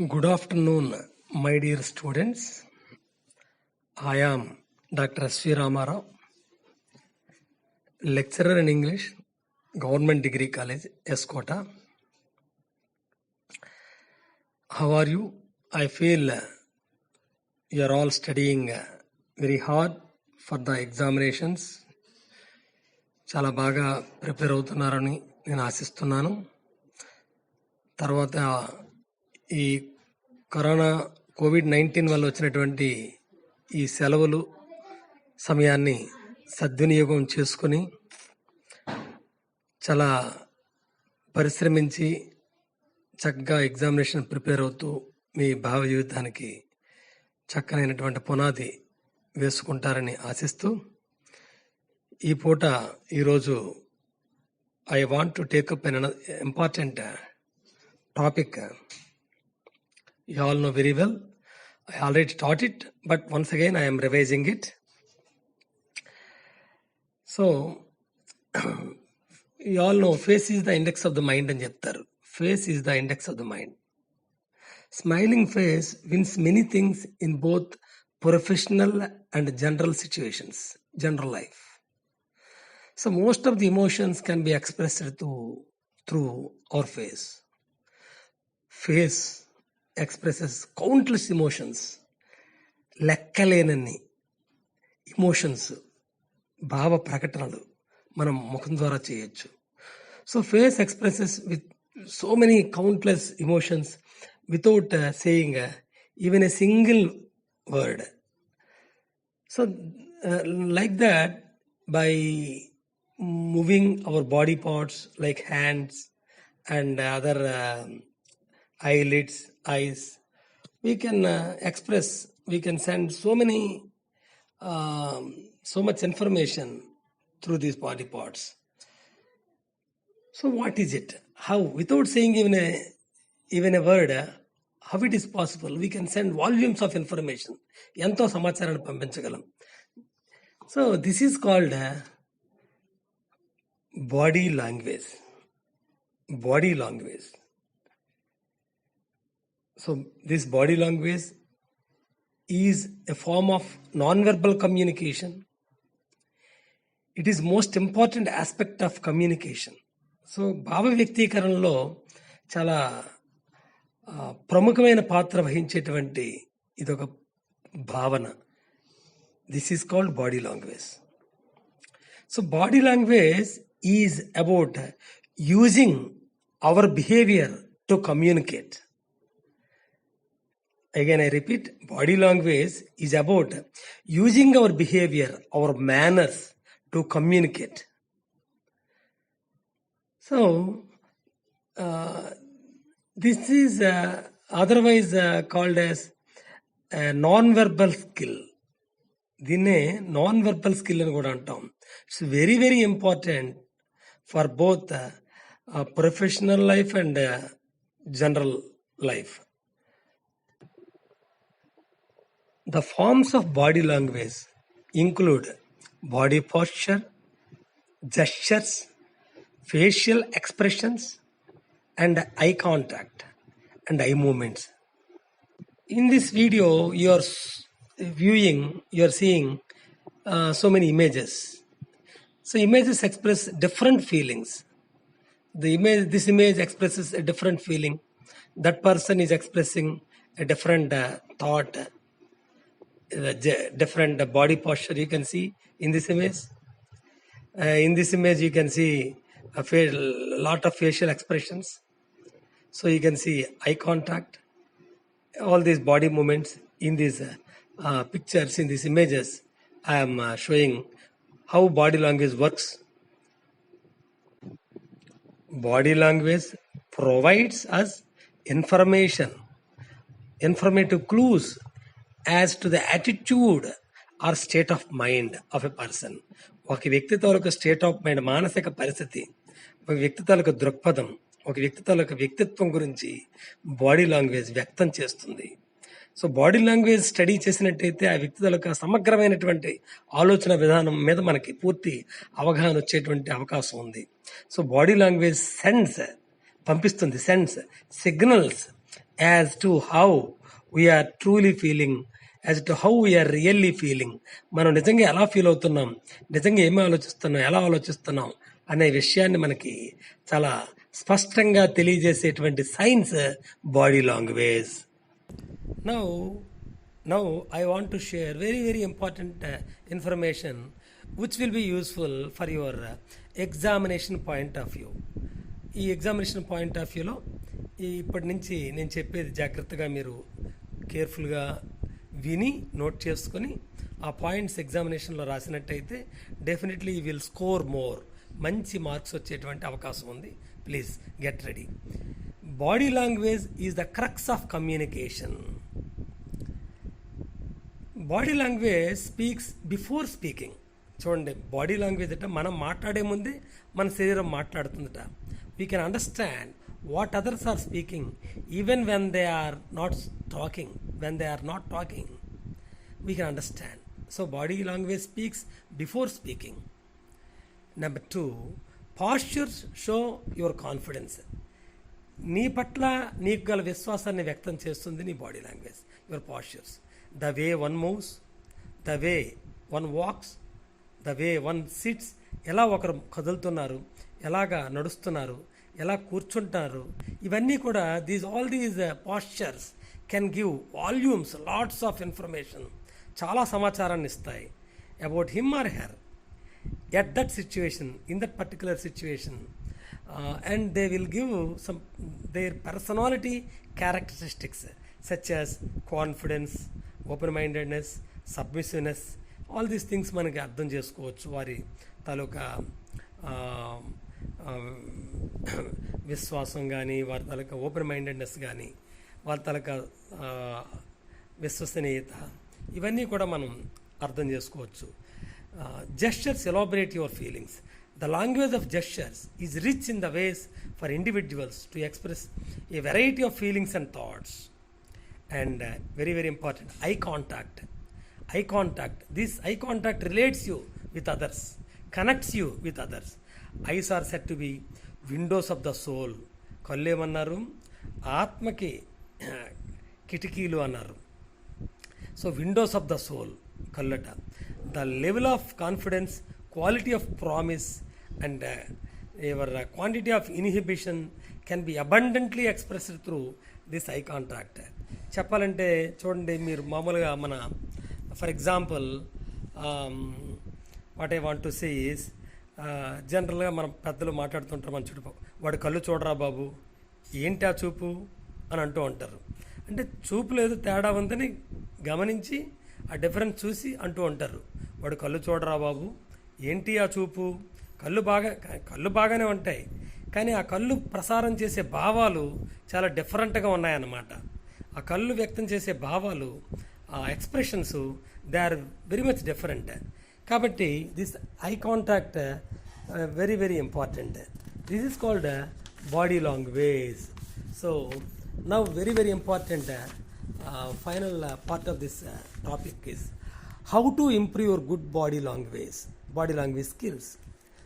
Good afternoon, my dear students. I am Dr. S.V. Ramarao, lecturer in English, Government Degree College, Escota. How are you? I feel you are all studying very hard for the examinations. చాలా బాగా prepare అవుతున్నారని నేను ఆశిస్తున్నాను. తర్వాత ఈ corona COVID-19 వల్ల వచ్చినటువంటి ఈ సెలవులు సమయాన్ని సద్వినియోగం చేసుకొని చాలా పరిశ్రమించి చక్కగా ఎగ్జామినేషన్ ప్రిపేర్ అవుతూ మీ భావ జీవితానికి చక్కనైనటువంటి పునాది వేసుకుంటారని ఆశిస్తూ ఈ పూట ఈరోజు I want to take up an important topic. You all know very well. I already taught it, but once again I am revising it. So, you all know face is the index of the mind and చెప్తారు. Face is the index of the mind. Smiling face wins many things in both professional and general situations, general life. So, most of the emotions can be expressed through our face. Face expresses countless emotions, లెక్కలేనన్ని emotions, భావ ప్రకటనలు మనం ముఖం ద్వారా చేయొచ్చు. So face expresses with so many countless emotions without saying even a single word. So like that, by moving our body parts like hands and other eyelids, eyes, we can express, we can send so much information through these body parts. So what is it? How, without saying even a word, how it is possible? We can send volumes of information. ఎంతో సమాచారాన్ని పంపించగలం. So this is called body language. Body language. So this body language is a form of non-verbal communication. It is most important aspect of communication. So భావ వ్యక్తీకరణలో చాలా ప్రముఖమైన పాత్ర వహించేటువంటి ఇదొక భావన. This is called body language. So body language is about using our behavior to communicate. Again, I repeat, body language is about using our behavior, our manners to communicate. So, this is otherwise called as a non-verbal skill. దీన్నే non-verbal skill అని కూడా అంటాం. It's very, very important for both professional life and general life. The forms of body language include body posture, gestures, facial expressions, and eye contact and eye movements. In this video, you are seeing so many images. So images express different feelings. This image expresses a different feeling. That person is expressing a different thought, different body posture. You can see in this image. In this image, you can see a lot of facial expressions. So you can see eye contact, all these body movements in these pictures, in these images. I am showing how body language works. Body language provides us informative clues as to the attitude or state of mind of a person. ఒక వ్యక్తి తాలూకు state of mind, మానసిక పరిస్థితి, ఒక వ్యక్తి తాలూకు దృక్పథం, ఒక వ్యక్తి తాలూకు వ్యక్తిత్వం గురించి బాడీ లాంగ్వేజ్ వ్యక్తం చేస్తుంది. సో బాడీ లాంగ్వేజ్ స్టడీ చేసినట్టయితే ఆ వ్యక్తి తాలూకు సమగ్రమైనటువంటి ఆలోచన విధానం మీద మనకి పూర్తి అవగాహన వచ్చేటువంటి అవకాశం ఉంది. సో బాడీ లాంగ్వేజ్ పంపిస్తుంది, sends signals as to how we are truly feeling, as to how we are really feeling. మనం నిజంగా ఎలా ఫీల్ అవుతున్నాం, నిజంగా ఏమి ఆలోచిస్తున్నాం, ఎలా ఆలోచిస్తున్నాం అనే విషయాన్ని మనకి చాలా స్పష్టంగా తెలియజేసేటువంటి signs body language. Now I want to share very important information which will be useful for your examination point of view. ఈ ఎగ్జామినేషన్ పాయింట్ ఆఫ్ వ్యూలో ఇప్పటి నుంచి నేను చెప్పేది జాగ్రత్తగా మీరు కేర్ఫుల్గా విని నోట్ చేసుకొని ఆ పాయింట్స్ ఎగ్జామినేషన్లో రాసినట్టయితే definitely you will score more, మంచి మార్క్స్ వచ్చేటువంటి అవకాశం ఉంది. Please get ready. Body language is the crux of communication. Body language speaks before speaking. చూడండి, బాడీ లాంగ్వేజ్ అంటే మనం మాట్లాడే ముందే మన శరీరం మాట్లాడుతుందట. We can understand what others are speaking even when they are not talking. We can understand. So body language speaks before speaking. Number 2, postures show your confidence. నీ పట్ల నీకు గల విశ్వాసాన్ని వ్యక్తం చేస్తుంది నీ body language, your pastures. The way one moves, the way one walks, the way one sits, ఎలా ఒకరు కదులుతున్నారు, ఎలాగా నడుస్తున్నారు, ఎలా కూర్చుంటారు, ఇవన్నీ కూడా all these postures can give volumes, lots of information, చాలా సమాచారాన్ని ఇస్తాయి about him or her at that situation, in that particular situation. And they will give some their personality characteristics such as confidence, open-mindedness, submissiveness, all these things మనకి అర్థం చేసుకోవచ్చు. వారి తాలూకా విశ్వాసం కానీ, వారి తాలూకా ఓపెన్-మైండెడ్నెస్ కానీ, వారి తాలూకా విశ్వసనీయత, ఇవన్నీ కూడా మనం అర్థం చేసుకోవచ్చు. Gestures elaborate your feelings. The language of gestures is rich in the ways for individuals to express a variety of feelings and thoughts. And very important, eye contact. This eye contact relates you with others, connects you with others. Eyes are said to be windows of the soul. కళ్ళు ఏమన్నారు, ఆత్మకి కిటికీలు అన్నారు. So windows of the soul కళ్ళట. The level of confidence, quality of promise, and your quantity of inhibition can be abundantly expressed through this eye contact. చెప్పాలంటే చూడండి, మీరు మామూలుగా మన for example what I want to say is, జనరల్గా మనం పెద్దలు మాట్లాడుతుంటారు మన చుట్టూ, వాడు కళ్ళు చూడరా బాబు, ఏంటి ఆ చూపు అని అంటూ ఉంటారు. అంటే చూపు లేదు, తేడా ఉందని గమనించి ఆ డిఫరెన్స్ చూసి అంటూ ఉంటారు, వాడు కళ్ళు చూడరా బాబు, ఏంటి ఆ చూపు. కళ్ళు బాగానే ఉంటాయి, కానీ ఆ కళ్ళు ప్రసారం చేసే భావాలు చాలా డిఫరెంట్గా ఉన్నాయన్నమాట. ఆ కళ్ళు వ్యక్తం చేసే భావాలు, ఆ expressions, they are very much different. కాబట్టి this eye contact very important. This is called body language. So now very important final part of this topic is how to improve your good body language skills.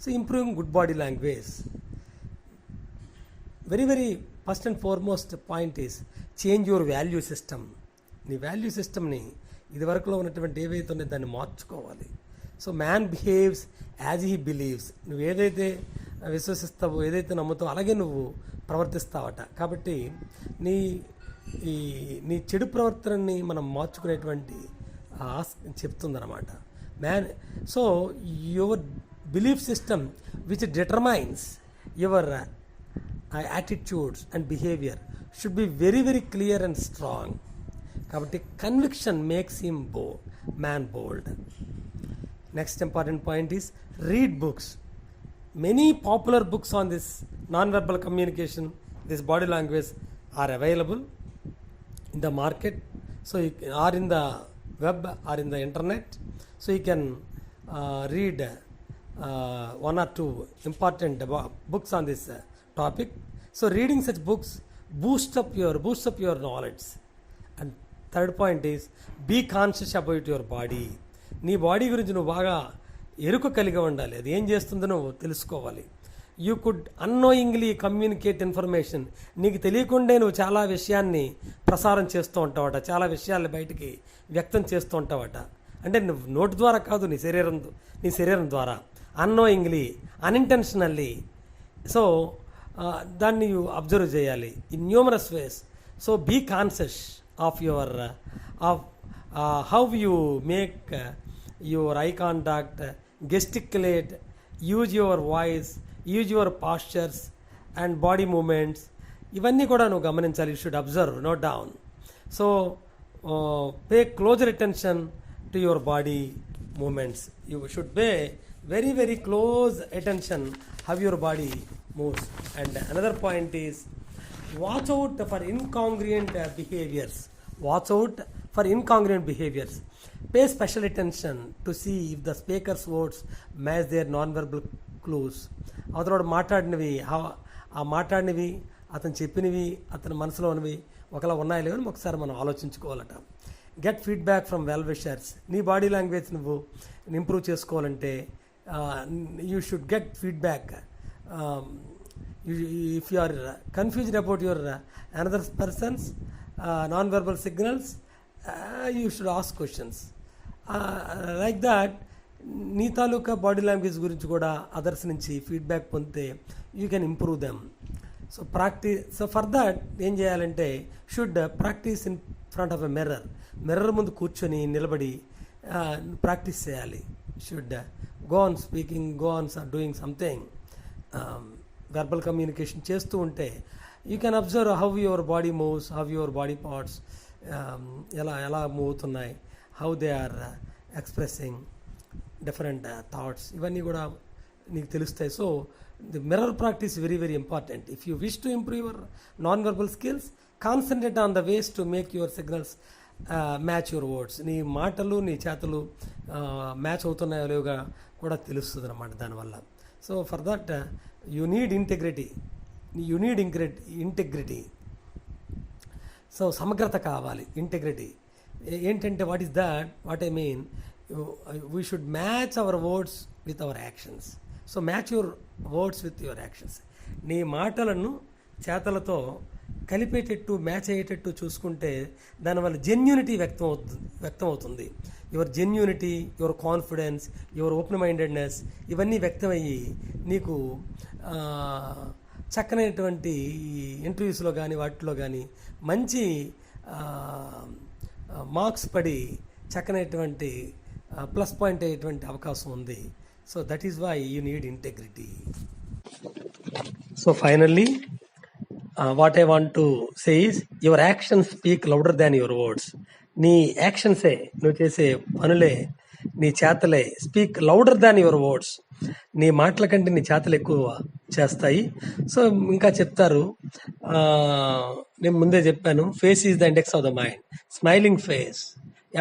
So improving good body language, very first and foremost point is change your value system. నీ value సిస్టమ్ని ఇది వరకులో ఉన్నటువంటి ఏవైతే ఉన్నాయో దాన్ని మార్చుకోవాలి. So man behaves as he believes. నువ్వు ఏదైతే విశ్వసిస్తావో, ఏదైతే నమ్ముతావో అలాగే నువ్వు ప్రవర్తిస్తావట. కాబట్టి నీ చెడు ప్రవర్తనని మనం మార్చుకునేటువంటి చెప్తుందన్నమాట man. So your belief system which determines your attitudes and behaviour should be very clear and strong. కాబట్టి conviction makes him man bold. Next important point is read books. Many popular books on this non-verbal communication, this body language are available in the market, so or in the web or in the internet. So you can read one or two important books on this topic. So reading such books boosts up your knowledge. And third point is be conscious about your body. నీ body గురించి నువ్వు బాగా ఎరుక కలిగి ఉండాలి. అది ఏం చేస్తుందో నువ్వు తెలుసుకోవాలి. You could annoyingly communicate information. నీకు తెలియకుండే నువ్వు చాలా విషయాన్ని ప్రసారం చేస్తూ ఉంటావట, చాలా విషయాల్ని బయటికి వ్యక్తం చేస్తూ ఉంటావట. అంటే నువ్వు నోటి ద్వారా కాదు, నీ శరీరం ద్వారా. Annoyingly, unintentionally. సో దాన్ని అబ్జర్వ్ చేయాలి in numerous ways. So be conscious of your how you make your eye contact, gesticulate, use your voice, use your postures and body movements. ఇవన్నీ కూడా నువ్వు గమనించాలి. You should observe, note down. So pay closer attention to your body movements. You should pay very very close attention how your body moves. And another point is, watch out for incongruent behaviors. Watch out for incongruent behaviors. Pay special attention to see if the speaker's words match their non-verbal clues. అవతల మాట్లాడినవి, ఆ మాట్లాడినవి, అతను చెప్పినవి, అతని మనసులో ఉన్నవి ఒకలా ఉన్నాయో లేవని ఒకసారి మనం ఆలోచించుకోవాలట. Get feedback from well wishers. నీ బాడీ లాంగ్వేజ్ నువ్వు ఇంప్రూవ్ చేసుకోవాలంటే you should get feedback. If you are confused about your another person's non-verbal signals, you should ask questions. Like that, నీ తాలూకా బాడీ లాంగ్వేజ్ గురించి కూడా అదర్స్ నుంచి feedback పొందితే you can improve them. So for that ఏం చేయాలంటే, should practice in front of a mirror ముందు కూర్చొని నిలబడి ప్రాక్టీస్ చేయాలి. Should go on speaking, go on doing something, verbal communication చేస్తూ ఉంటే you can observe how your body moves, how your body parts ఎలా move అవుతున్నాయి, how they are expressing different thoughts. ఇవన్నీ కూడా నీకు తెలుస్తాయి. So the mirror practice very very important. If you wish to improve your non-verbal skills, concentrate on the ways to make your signals match your words. నీ మాటలు నీ చేతలు match అవుతున్నాయో లేవుగా కూడా తెలుస్తుంది అన్నమాట దానివల్ల. So for that you need integrity. So సమగ్రత కావాలి, ఇంటెగ్రిటీ. ఏంటంటే what I mean, we should match our words with our actions. So match your words with your actions. నీ మాటలను చేతలతో కలిపేటట్టు, మ్యాచ్ అయ్యేటట్టు చూసుకుంటే దానివల్ల జెన్యూనిటీ వ్యక్తం అవుతుంది. Your genuinity, your confidence, your open mindedness ఇవన్నీ వ్యక్తమయ్యి నీకు చక్కనైనటువంటి ఇంటర్వ్యూస్లో కానీ వాటిలో కానీ మంచి మార్క్స్ పడి చక్కనైనటువంటి ప్లస్ పాయింట్ అయ్యేటువంటి అవకాశం ఉంది. So that is why you need integrity. So finally what I want to say is, your actions speak louder than your words. నీ యాక్షన్సే, నువ్వు చేసే పనులే, నీ చేతలే speak louder than your words. నీ మాటల కంటే నీ చేతలు ఎక్కువ చేస్తాయి. సో ఇంకా చెప్తారు, నేను ముందే చెప్పాను, face is the index of the mind. Smiling face,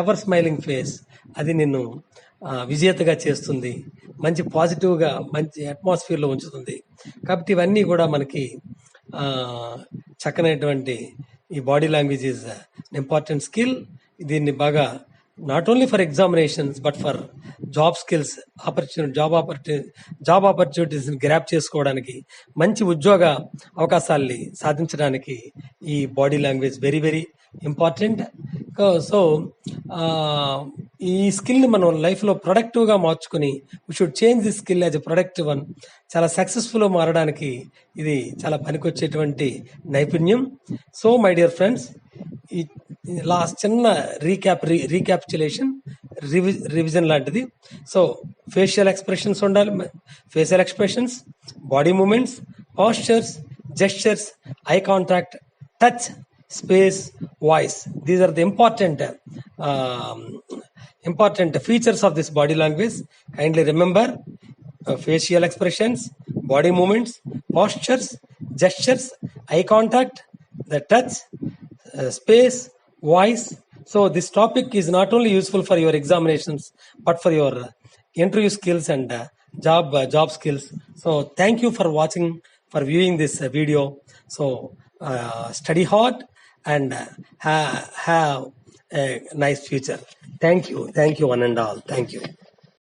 ever smiling face, అది నిన్ను విజేతగా చేస్తుంది, మంచి పాజిటివ్గా మంచి అట్మాస్ఫియర్లో ఉంచుతుంది. కాబట్టి ఇవన్నీ కూడా మనకి చక్కనైనటువంటి ఈ body language is important skill. దీన్ని బాగా not only for examinations but for job skills, job opportunities grab చేసుకోవడానికి, మంచి ఉద్యోగ అవకాశాలని సాధించడానికి ఈ body language very very important. So ఈ స్కిల్ని మనం లైఫ్లో ప్రొడక్టివ్గా మార్చుకుని, we should change this skill as a productive one. చాలా సక్సెస్ఫుల్గా మారడానికి ఇది చాలా పనికొచ్చేటువంటి నైపుణ్యం. సో మై డియర్ ఫ్రెండ్స్, ఈ లాస్ట్ చిన్న రీక్యాప్చులేషన్, రివిజన్ లాంటిది. సో ఫేషియల్ ఎక్స్ప్రెషన్స్ ఉండాలి, facial expressions, body movements, pastures, gestures, eye contact, touch, space, voice. These are the important features of this body language. Kindly remember, facial expressions, body movements, postures, gestures, eye contact, the touch, space, voice. So this topic is not only useful for your examinations but for your interview skills and job skills. So thank you for watching, for viewing this video. So study hard and have a nice future. Thank you one and all. Thank you.